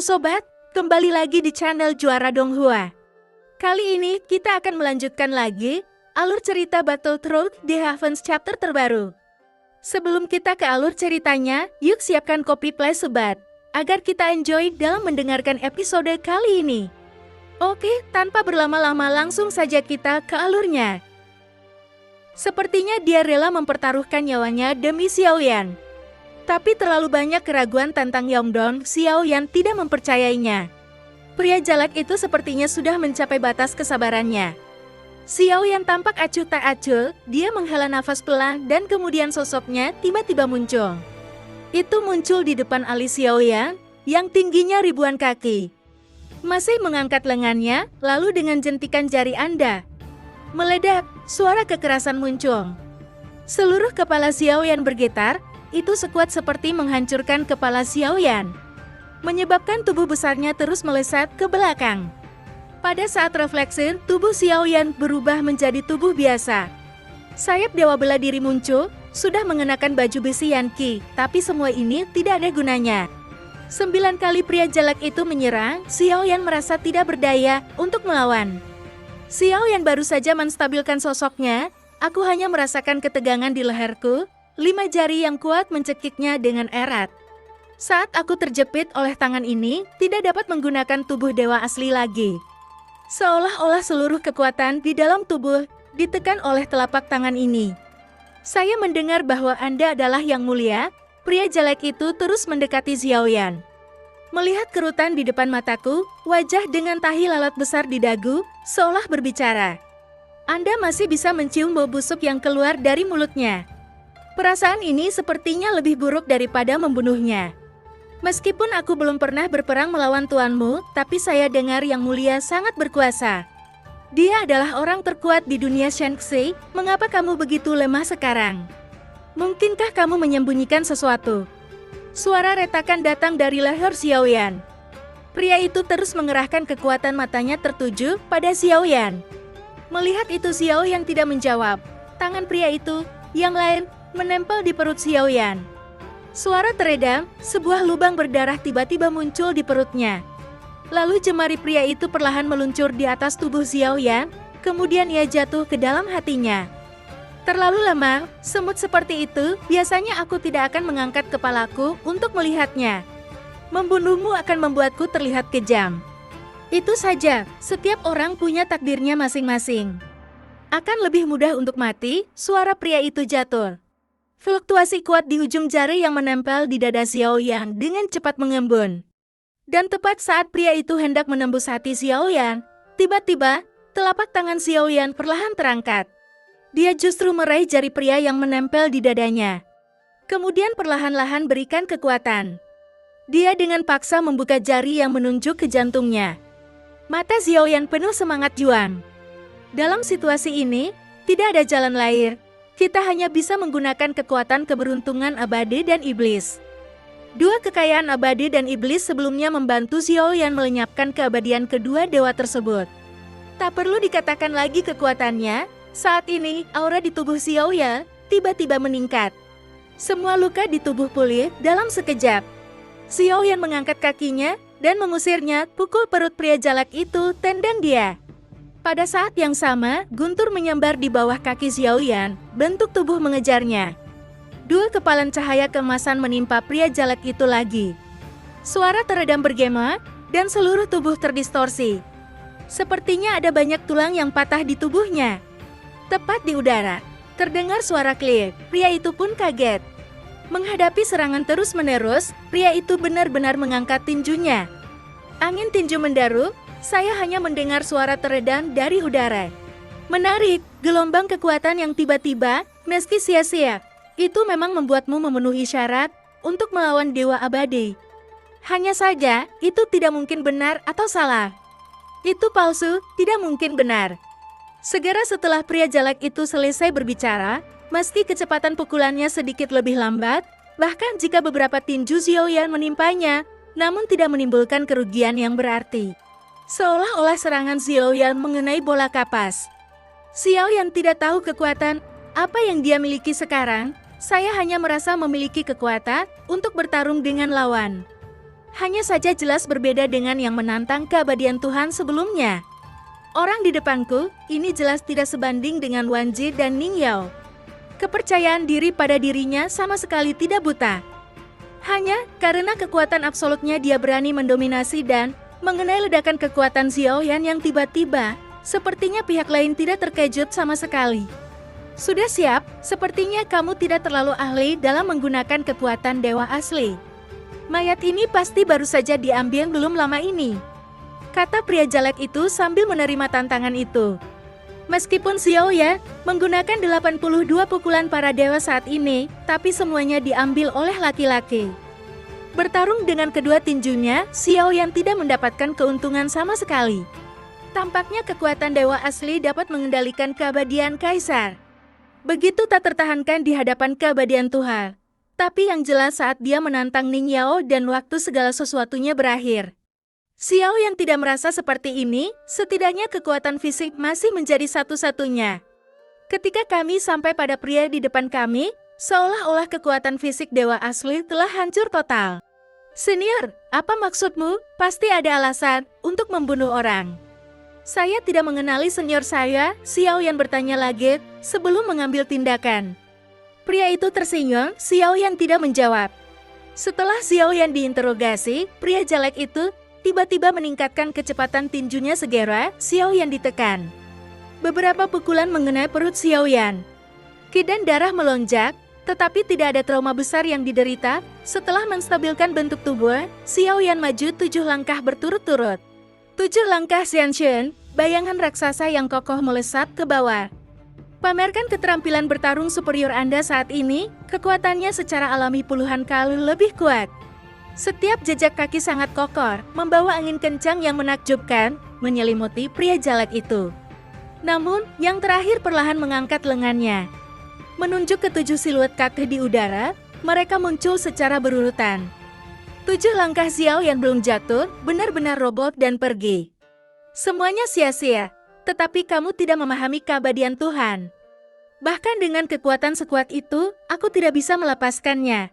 Halo sobat, kembali lagi di channel Juara Donghua. Kali ini kita akan melanjutkan lagi alur cerita Battlethrough The Heavens chapter terbaru. Sebelum kita ke alur ceritanya, yuk siapkan kopi play sobat, agar kita enjoy dalam mendengarkan episode kali ini. Oke, tanpa berlama-lama langsung saja kita ke alurnya. Sepertinya dia rela mempertaruhkan nyawanya demi Xiaoyan. Tapi terlalu banyak keraguan tentang Yongdong, Xiaoyan tidak mempercayainya. Pria jalak itu sepertinya sudah mencapai batas kesabarannya. Xiaoyan tampak acuh tak acuh, dia menghela nafas pelan dan kemudian sosoknya tiba-tiba muncul. Itu muncul di depan alis Xiaoyan yang tingginya ribuan kaki. Masih mengangkat lengannya, lalu dengan jentikan jari Anda. Meledak, suara kekerasan muncul. Seluruh kepala Xiaoyan bergetar, itu sekuat seperti menghancurkan kepala Xiaoyan, menyebabkan tubuh besarnya terus melesat ke belakang. Pada saat refleksi, tubuh Xiaoyan berubah menjadi tubuh biasa. Sayap Dewa Bela Diri muncul, sudah mengenakan baju besi Yanqi, tapi semua ini tidak ada gunanya. 9 kali pria jalak itu menyerang, Xiaoyan merasa tidak berdaya untuk melawan. Xiaoyan baru saja menstabilkan sosoknya, aku hanya merasakan ketegangan di leherku. 5 jari yang kuat mencekiknya dengan erat. Saat aku terjepit oleh tangan ini, tidak dapat menggunakan tubuh dewa asli lagi. Seolah-olah seluruh kekuatan di dalam tubuh ditekan oleh telapak tangan ini. Saya mendengar bahwa Anda adalah yang mulia. Pria jelek itu terus mendekati Xiaoyan. Melihat kerutan di depan mataku, wajah dengan tahi lalat besar di dagu, seolah berbicara. Anda masih bisa mencium bau busuk yang keluar dari mulutnya. Perasaan ini sepertinya lebih buruk daripada membunuhnya. Meskipun aku belum pernah berperang melawan tuanmu, tapi saya dengar yang mulia sangat berkuasa. Dia adalah orang terkuat di dunia Shanxi, mengapa kamu begitu lemah sekarang? Mungkinkah kamu menyembunyikan sesuatu? Suara retakan datang dari leher Xiaoyan. Pria itu terus mengerahkan kekuatan matanya tertuju pada Xiaoyan. Melihat itu Xiaoyan tidak menjawab. Tangan pria itu, yang lain, menempel di perut Xiaoyan. Suara teredam, sebuah lubang berdarah tiba-tiba muncul di perutnya. Lalu jemari pria itu perlahan meluncur di atas tubuh Xiaoyan, kemudian ia jatuh ke dalam hatinya. Terlalu lama, semut seperti itu, biasanya aku tidak akan mengangkat kepalaku untuk melihatnya. Membunuhmu akan membuatku terlihat kejam. Itu saja, setiap orang punya takdirnya masing-masing. Akan lebih mudah untuk mati, suara pria itu jatuh. Fluktuasi kuat di ujung jari yang menempel di dada Xiaoyan dengan cepat mengembun. Dan tepat saat pria itu hendak menembus hati Xiaoyan, tiba-tiba, telapak tangan Xiaoyan perlahan terangkat. Dia justru meraih jari pria yang menempel di dadanya. Kemudian perlahan-lahan berikan kekuatan. Dia dengan paksa membuka jari yang menunjuk ke jantungnya. Mata Xiaoyan penuh semangat juang. Dalam situasi ini, tidak ada jalan lain. Kita hanya bisa menggunakan kekuatan keberuntungan abadi dan iblis. Dua kekayaan abadi dan iblis sebelumnya membantu Xiaoyan melenyapkan keabadian kedua dewa tersebut. Tak perlu dikatakan lagi kekuatannya, saat ini aura di tubuh Xiaoyan tiba-tiba meningkat. Semua luka di tubuh pulih dalam sekejap. Xiaoyan mengangkat kakinya dan mengusirnya, pukul perut pria jalak itu, tendang dia. Pada saat yang sama, guntur menyambar di bawah kaki Xiaoyan, bentuk tubuh mengejarnya. Dua kepalan cahaya keemasan menimpa pria jalak itu lagi. Suara teredam bergema, dan seluruh tubuh terdistorsi. Sepertinya ada banyak tulang yang patah di tubuhnya. Tepat di udara, terdengar suara klik, pria itu pun kaget. Menghadapi serangan terus-menerus, pria itu benar-benar mengangkat tinjunya. Angin tinju mendaru. Saya hanya mendengar suara teredam dari udara. Menarik, gelombang kekuatan yang tiba-tiba, meski sia-sia, itu memang membuatmu memenuhi syarat untuk melawan dewa abadi. Hanya saja, itu tidak mungkin benar atau salah. Itu palsu, tidak mungkin benar. Segera setelah pria jalak itu selesai berbicara, meski kecepatan pukulannya sedikit lebih lambat, bahkan jika beberapa tinju Xiaoyan menimpanya, namun tidak menimbulkan kerugian yang berarti. Seolah-olah serangan Xiaoyan mengenai bola kapas. Xiaoyan tidak tahu kekuatan apa yang dia miliki sekarang. Saya hanya merasa memiliki kekuatan untuk bertarung dengan lawan. Hanya saja jelas berbeda dengan yang menantang keabadian Tuhan sebelumnya. Orang di depanku, ini jelas tidak sebanding dengan Wan Ji dan Ning Yao. Kepercayaan diri pada dirinya sama sekali tidak buta. Hanya karena kekuatan absolutnya dia berani mendominasi dan mengenai ledakan kekuatan Xiaoyan yang tiba-tiba, sepertinya pihak lain tidak terkejut sama sekali. Sudah siap, sepertinya kamu tidak terlalu ahli dalam menggunakan kekuatan dewa asli. Mayat ini pasti baru saja diambil belum lama ini, kata pria jelek itu sambil menerima tantangan itu. Meskipun Xiaoyan menggunakan 82 pukulan para dewa saat ini, tapi semuanya diambil oleh laki-laki. Bertarung dengan kedua tinjunya, Xiaoyan tidak mendapatkan keuntungan sama sekali. Tampaknya kekuatan dewa asli dapat mengendalikan keabadian Kaisar. Begitu tak tertahankan di hadapan keabadian Tuhan. Tapi yang jelas saat dia menantang Ning Yao dan waktu segala sesuatunya berakhir. Xiaoyan tidak merasa seperti ini, setidaknya kekuatan fisik masih menjadi satu-satunya. Ketika kami sampai pada pria di depan kami, seolah-olah kekuatan fisik dewa asli telah hancur total. Senior, apa maksudmu? Pasti ada alasan untuk membunuh orang. Saya tidak mengenali senior saya, Xiaoyan bertanya lagi sebelum mengambil tindakan. Pria itu tersenyum, Xiaoyan tidak menjawab. Setelah Xiaoyan diinterogasi, pria jelek itu tiba-tiba meningkatkan kecepatan tinjunya segera, Xiaoyan ditekan. Beberapa pukulan mengenai perut Xiaoyan. Ki dan darah melonjak, tetapi tidak ada trauma besar yang diderita. Setelah menstabilkan bentuk tubuh, Xiaoyan maju 7 langkah berturut-turut. 7 langkah Xianxun, bayangan raksasa yang kokoh melesat ke bawah. Pamerkan keterampilan bertarung superior Anda saat ini, kekuatannya secara alami puluhan kali lebih kuat. Setiap jejak kaki sangat kokoh, membawa angin kencang yang menakjubkan, menyelimuti pria jelek itu. Namun, yang terakhir perlahan mengangkat lengannya. Menunjuk ke 7 siluet kaki di udara, mereka muncul secara berurutan. 7 langkah Xiao yang belum jatuh, benar-benar roboh dan pergi. Semuanya sia-sia. Tetapi kamu tidak memahami keabadian Tuhan. Bahkan dengan kekuatan sekuat itu, aku tidak bisa melepaskannya.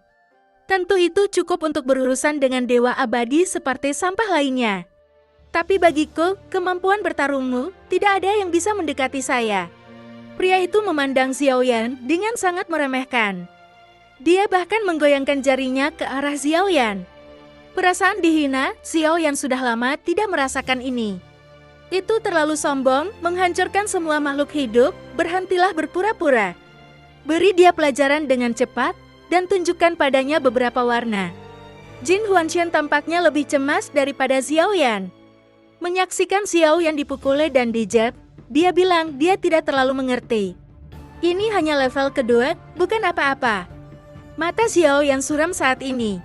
Tentu itu cukup untuk berurusan dengan dewa abadi seperti sampah lainnya. Tapi bagiku, kemampuan bertarungmu, tidak ada yang bisa mendekati saya. Pria itu memandang Xiaoyan dengan sangat meremehkan. Dia bahkan menggoyangkan jarinya ke arah Xiaoyan. Perasaan dihina, Xiaoyan sudah lama tidak merasakan ini. Itu terlalu sombong, menghancurkan semua makhluk hidup, berhentilah berpura-pura. Beri dia pelajaran dengan cepat, dan tunjukkan padanya beberapa warna. Jin Huanshan tampaknya lebih cemas daripada Xiaoyan. Menyaksikan Xiaoyan dipukuli dan dijab, dia bilang dia tidak terlalu mengerti. Ini hanya level kedua, bukan apa-apa. Mata Xiaoyan suram saat ini.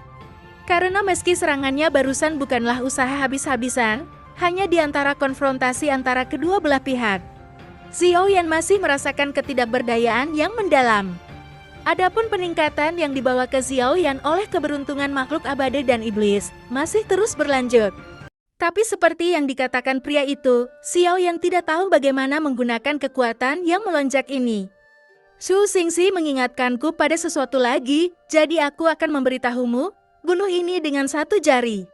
Karena meski serangannya barusan bukanlah usaha habis-habisan, hanya di antara konfrontasi antara kedua belah pihak, Xiaoyan masih merasakan ketidakberdayaan yang mendalam. Adapun peningkatan yang dibawa ke Xiaoyan oleh keberuntungan makhluk abadi dan iblis, masih terus berlanjut. Tapi seperti yang dikatakan pria itu, Xiaoyan tidak tahu bagaimana menggunakan kekuatan yang melonjak ini. Su Xingxi mengingatkanku pada sesuatu lagi, jadi aku akan memberitahumu, bunuh ini dengan 1 jari.